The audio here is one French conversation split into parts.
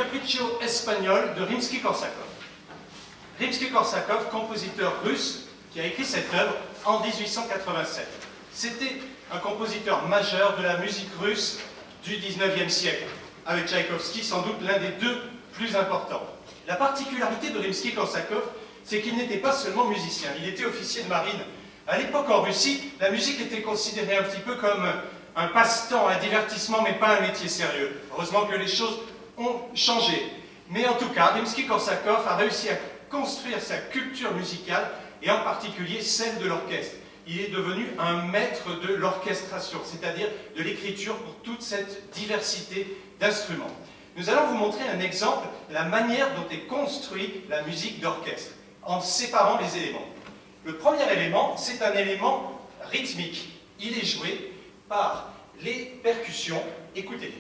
Capriccio espagnol de Rimsky-Korsakov. Rimsky-Korsakov, compositeur russe, qui a écrit cette œuvre en 1887. C'était un compositeur majeur de la musique russe du 19e siècle, avec Tchaïkovski sans doute l'un des deux plus importants. La particularité de Rimsky-Korsakov, c'est qu'il n'était pas seulement musicien, il était officier de marine. À l'époque, en Russie, la musique était considérée un petit peu comme un passe-temps, un divertissement, mais pas un métier sérieux. Heureusement que les choses ont changé. Mais en tout cas, Rimsky-Korsakov a réussi à construire sa culture musicale, et en particulier celle de l'orchestre. Il est devenu un maître de l'orchestration, c'est-à-dire de l'écriture pour toute cette diversité d'instruments. Nous allons vous montrer un exemple de la manière dont est construite la musique d'orchestre, en séparant les éléments. Le premier élément, c'est un élément rythmique. Il est joué par les percussions. Écoutez.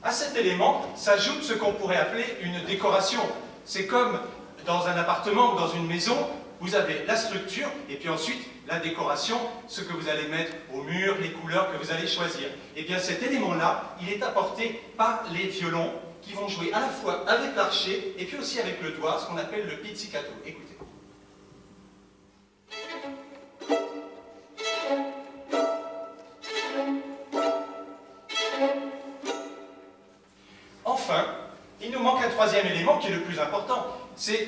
À cet élément s'ajoute ce qu'on pourrait appeler une décoration. C'est comme dans un appartement ou dans une maison, vous avez la structure et puis ensuite la décoration, ce que vous allez mettre au mur, les couleurs que vous allez choisir. Et bien cet élément-là, il est apporté par les violons qui vont jouer à la fois avec l'archet et puis aussi avec le doigt, ce qu'on appelle le pizzicato. Écoutez. Enfin, il nous manque un troisième élément qui est le plus important, c'est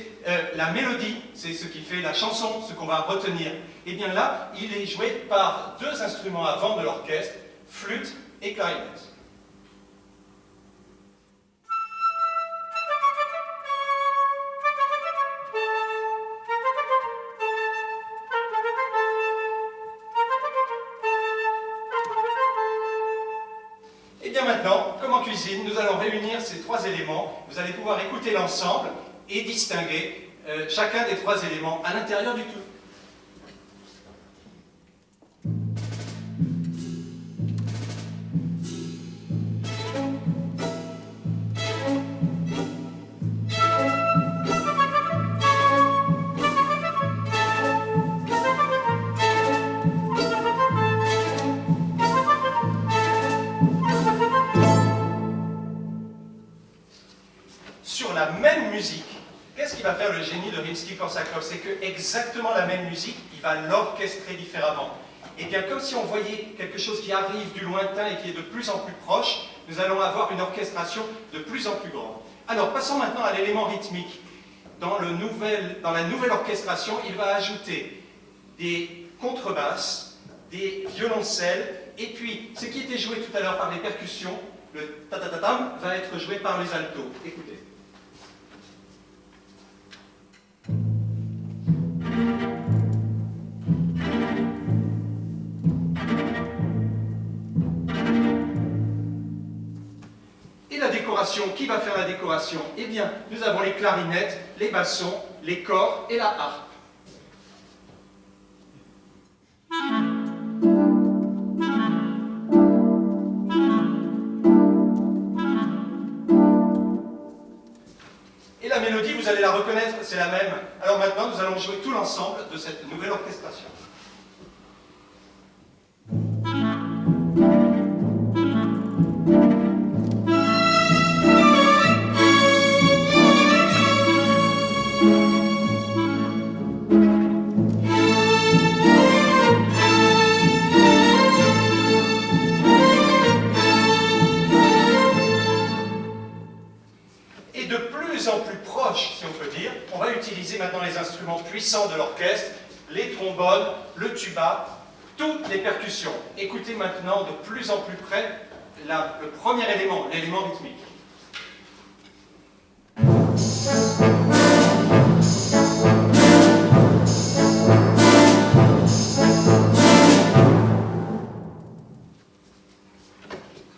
la mélodie, c'est ce qui fait la chanson, ce qu'on va retenir. Et bien là, il est joué par deux instruments à vent de l'orchestre, flûte et clarinette. Et bien maintenant, comme en cuisine, nous allons réunir ces trois éléments. Vous allez pouvoir écouter l'ensemble et distinguer chacun des trois éléments à l'intérieur du tout. Sur la même musique, qu'est-ce qui va faire le génie de Rimsky-Korsakov? C'est que exactement la même musique, il va l'orchestrer différemment. Et bien comme si on voyait quelque chose qui arrive du lointain et qui est de plus en plus proche, nous allons avoir une orchestration de plus en plus grande. Alors passons maintenant à l'élément rythmique. Dans la nouvelle orchestration, il va ajouter des contrebasses, des violoncelles, et puis ce qui était joué tout à l'heure par les percussions, le ta-ta-ta-tam, va être joué par les altos. Écoutez. Et la décoration, qui va faire la décoration? Eh bien, nous avons les clarinettes, les bassons, les corps et la harpe. Et la mélodie, vous allez la reconnaître, c'est la même. Alors maintenant, nous allons jouer tout l'ensemble de cette nouvelle orchestration. Et de plus en plus proche, si on peut dire, on va utiliser maintenant les instruments puissants de l'orchestre, les trombones, le tuba, toutes les percussions. Écoutez maintenant de plus en plus près le premier élément, l'élément rythmique.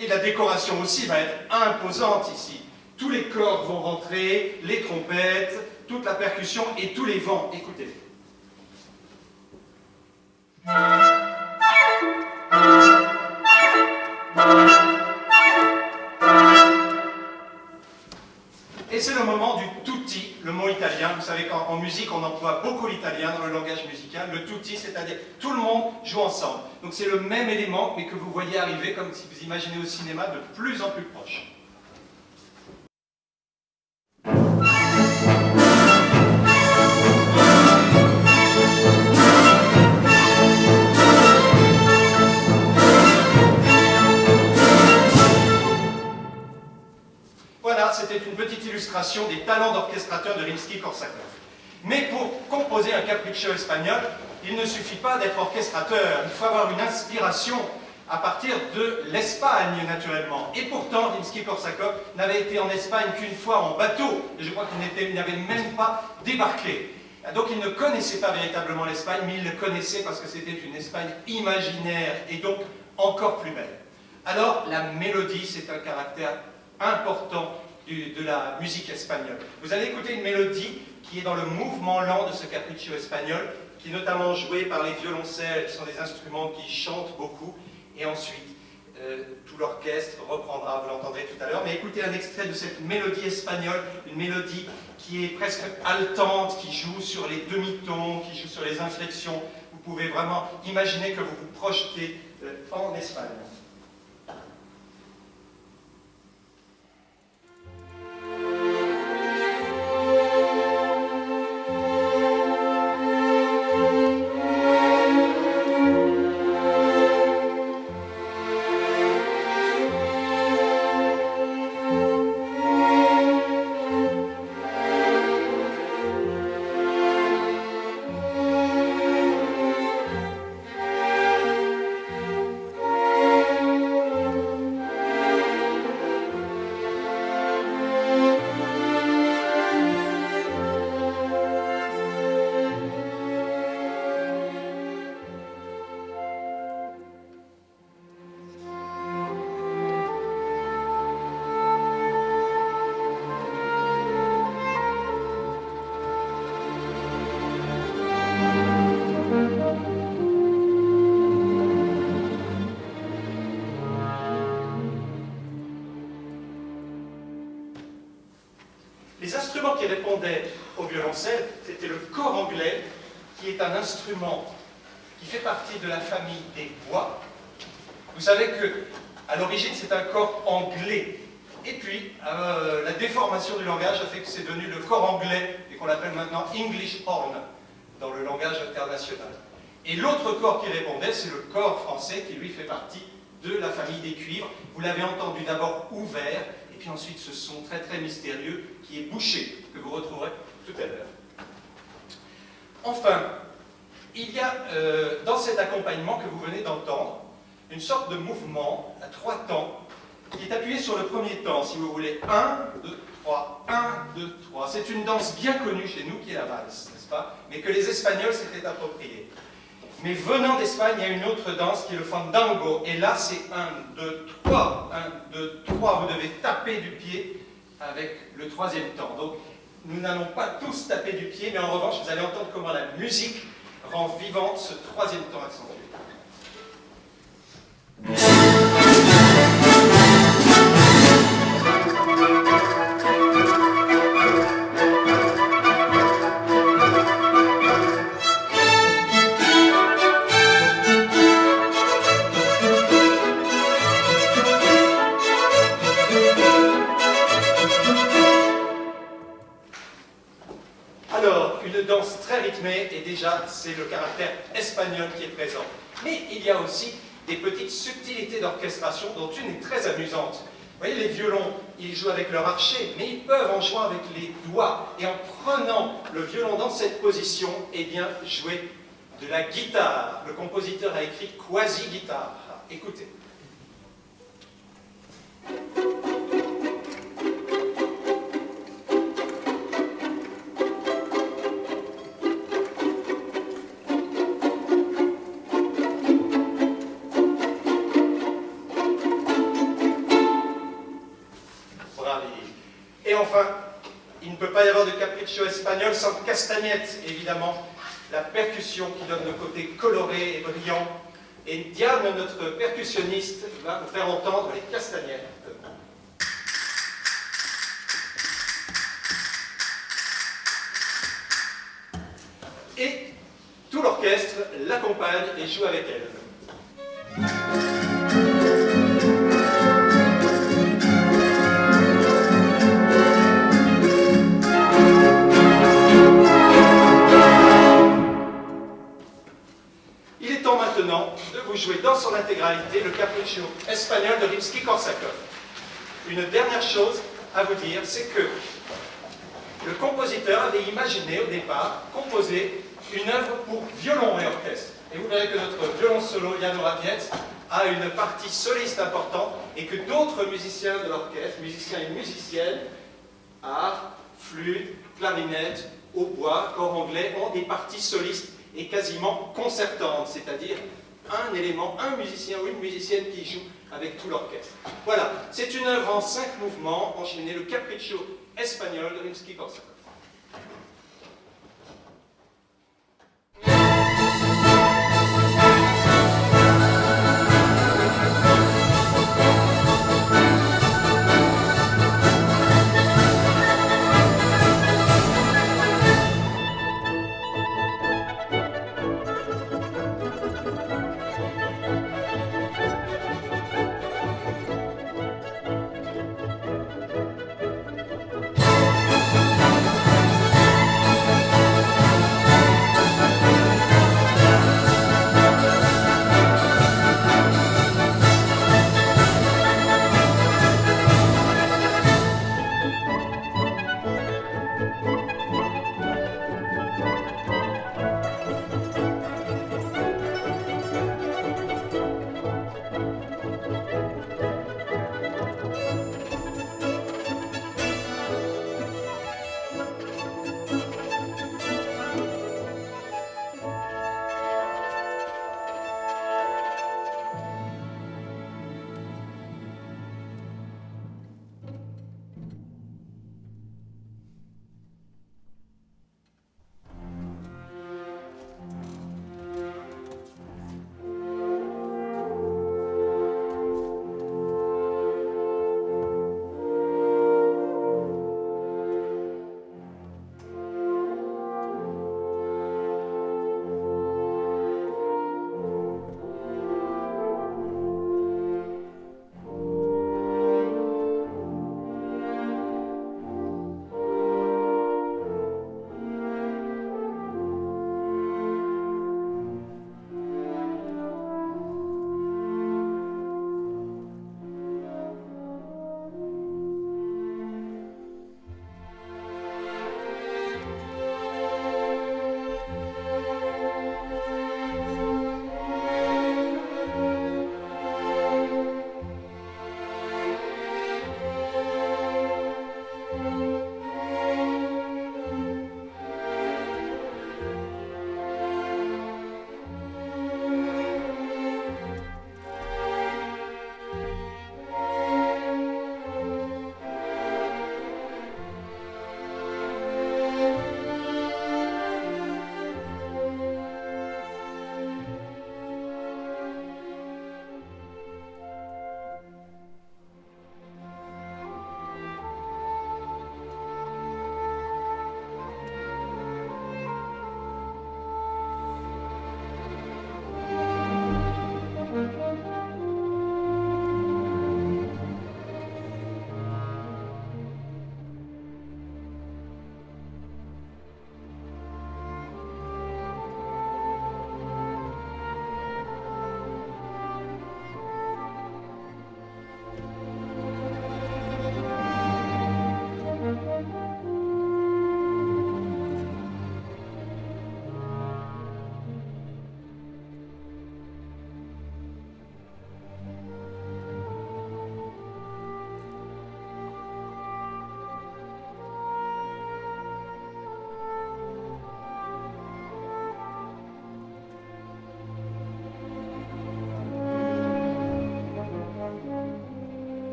Et la décoration aussi va être imposante ici. Tous les corps vont rentrer, les trompettes, toute la percussion et tous les vents. Écoutez. Et c'est le moment du tutti, le mot italien. Vous savez qu'en musique, musique, on emploie beaucoup l'italien dans le langage musical, le tutti, c'est-à-dire tout le monde joue ensemble. Donc c'est le même élément, mais que vous voyez arriver, comme si vous imaginez au cinéma, de plus en plus proche. Voilà, c'était une petite illustration des talents d'orchestrateur de Rimsky-Korsakov. Mais pour composer un capriccio espagnol, il ne suffit pas d'être orchestrateur, il faut avoir une inspiration à partir de l'Espagne, naturellement. Et pourtant, Rimsky-Korsakov n'avait été en Espagne qu'une fois en bateau, et je crois qu'il n'avait même pas débarqué. Donc il ne connaissait pas véritablement l'Espagne, mais il le connaissait parce que c'était une Espagne imaginaire, et donc encore plus belle. Alors, la mélodie, c'est un caractère important de la musique espagnole. Vous allez écouter une mélodie qui est dans le mouvement lent de ce capriccio espagnol, qui est notamment joué par les violoncelles, qui sont des instruments qui chantent beaucoup, et ensuite tout l'orchestre reprendra, vous l'entendrez tout à l'heure, mais écoutez un extrait de cette mélodie espagnole, une mélodie qui est presque haletante, qui joue sur les demi-tons, qui joue sur les inflexions. Vous pouvez vraiment imaginer que vous vous projetez en Espagne. Les instruments qui répondaient au violoncelle, c'était le cor anglais, qui est un instrument qui fait partie de la famille des bois. Vous savez que, à l'origine, c'est un cor anglais. Et puis, la déformation du langage a fait que c'est devenu le cor anglais, et qu'on l'appelle maintenant English horn, dans le langage international. Et l'autre cor qui répondait, c'est le cor français, qui lui fait partie de la famille des cuivres. Vous l'avez entendu d'abord ouvert, et puis ensuite ce son très très mystérieux qui est bouché, que vous retrouverez tout à l'heure. Enfin, il y a dans cet accompagnement que vous venez d'entendre, une sorte de mouvement à 3 temps, qui est appuyé sur le premier temps, si vous voulez. 1, 2, 3, 1, 2, 3. C'est une danse bien connue chez nous, qui est la valse, n'est-ce pas? Mais que les Espagnols s'étaient appropriés. Mais venant d'Espagne, il y a une autre danse qui est le fandango. Et là, c'est 1, 2, 3. 1, 2, 3. Vous devez taper du pied avec le 3e temps. Donc, nous n'allons pas tous taper du pied, mais en revanche, vous allez entendre comment la musique rend vivante ce 3e temps accentué. Alors, une danse très rythmée, et déjà, c'est le caractère espagnol qui est présent. Mais il y a aussi des petites subtilités d'orchestration, dont une est très amusante. Vous voyez, les violons, ils jouent avec leur archet, mais ils peuvent, en jouant avec les doigts, et en prenant le violon dans cette position, eh bien, jouer de la guitare. Le compositeur a écrit quasi-guitare. Écoutez. Et enfin, il ne peut pas y avoir de capriccio espagnol sans castagnette, évidemment, la percussion qui donne le côté coloré et brillant. Et Diane, notre percussionniste, va vous faire entendre les castagnettes. l'orchestre l'accompagne et joue avec elle. Il est temps maintenant de vous jouer dans son intégralité le capriccio espagnol de Rimsky-Korsakov. Une dernière chose à vous dire, c'est que le compositeur avait imaginé au départ composer une œuvre pour violon et orchestre. Et vous verrez que notre violon solo, Jan Orapiec, a une partie soliste importante et que d'autres musiciens de l'orchestre, musiciens et musiciennes, arc, flûte, clarinette, hautbois, corps anglais, ont des parties solistes et quasiment concertantes, c'est-à-dire un élément, un musicien ou une musicienne qui joue avec tout l'orchestre. Voilà, c'est une œuvre en 5 mouvements enchaînés, le capriccio espagnol de Rimsky-Korsakov.